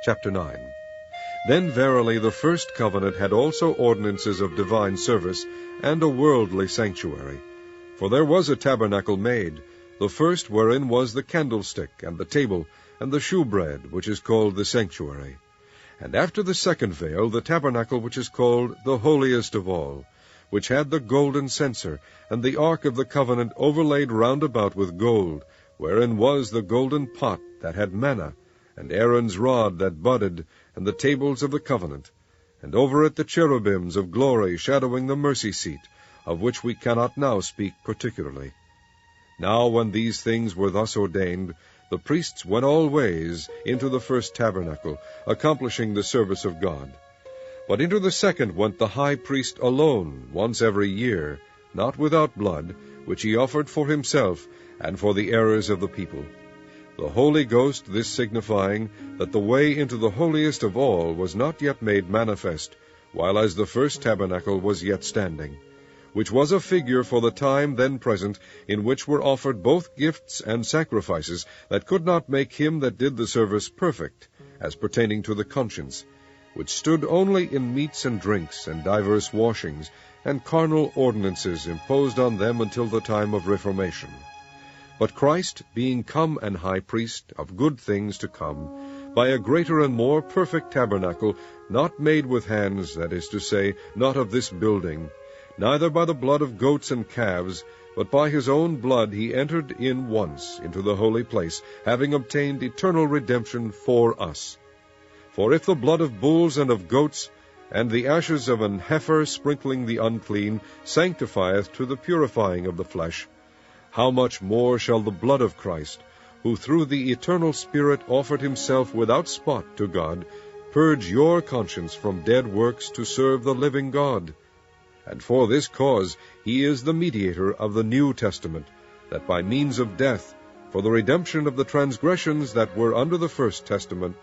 Chapter 9. Then verily the first covenant had also ordinances of divine service, and a worldly sanctuary. For there was a tabernacle made, the first wherein was the candlestick, and the table, and the shewbread, which is called the sanctuary. And after the second veil, the tabernacle which is called the holiest of all, which had the golden censer, and the ark of the covenant overlaid round about with gold, wherein was the golden pot that had manna, and Aaron's rod that budded, and the tables of the covenant, and over it the cherubims of glory shadowing the mercy seat, of which we cannot now speak particularly. Now when these things were thus ordained, the priests went all ways into the first tabernacle, accomplishing the service of God. But into the second went the high priest alone, once every year, not without blood, which he offered for himself, and for the errors of the people. The Holy Ghost this signifying, that the way into the holiest of all was not yet made manifest, while as the first tabernacle was yet standing, which was a figure for the time then present, in which were offered both gifts and sacrifices, that could not make him that did the service perfect, as pertaining to the conscience, which stood only in meats and drinks, and divers washings, and carnal ordinances imposed on them until the time of Reformation. But Christ, being come an high priest of good things to come, by a greater and more perfect tabernacle, not made with hands, that is to say, not of this building, neither by the blood of goats and calves, but by his own blood he entered in once into the holy place, having obtained eternal redemption for us. For if the blood of bulls and of goats, and the ashes of an heifer sprinkling the unclean, sanctifieth to the purifying of the flesh, how much more shall the blood of Christ, who through the eternal Spirit offered himself without spot to God, purge your conscience from dead works to serve the living God? And for this cause he is the mediator of the New Testament, that by means of death, for the redemption of the transgressions that were under the first testament,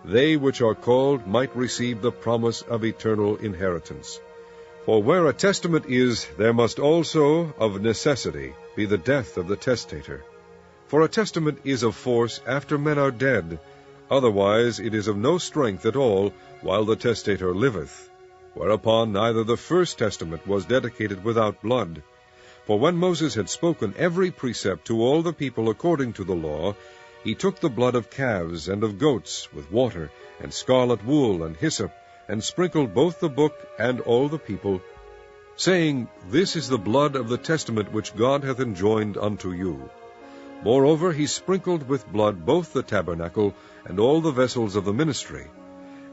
they which are called might receive the promise of eternal inheritance. For where a testament is, there must also of necessity be the death of the testator. For a testament is of force after men are dead, otherwise it is of no strength at all while the testator liveth. Whereupon neither the first testament was dedicated without blood. For when Moses had spoken every precept to all the people according to the law, he took the blood of calves and of goats with water, and scarlet wool, and hyssop, and sprinkled both the book and all the people, saying, This is the blood of the testament which God hath enjoined unto you. Moreover he sprinkled with blood both the tabernacle and all the vessels of the ministry.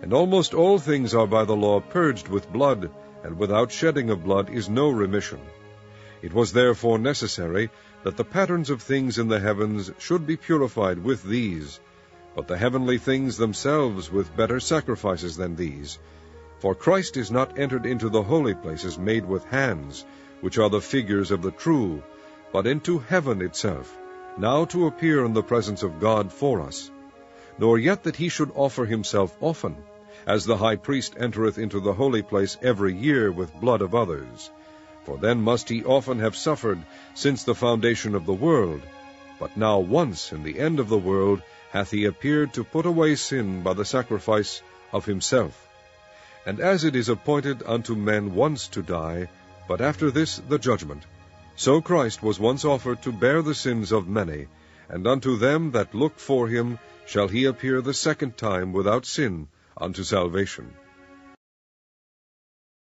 And almost all things are by the law purged with blood, and without shedding of blood is no remission. It was therefore necessary that the patterns of things in the heavens should be purified with these, but the heavenly things themselves with better sacrifices than these. For Christ is not entered into the holy places made with hands, which are the figures of the true, but into heaven itself, now to appear in the presence of God for us. Nor yet that he should offer himself often, as the high priest entereth into the holy place every year with blood of others. For then must he often have suffered since the foundation of the world. But now once in the end of the world hath he appeared to put away sin by the sacrifice of himself. And as it is appointed unto men once to die, but after this the judgment, so Christ was once offered to bear the sins of many, and unto them that look for him shall he appear the second time without sin unto salvation.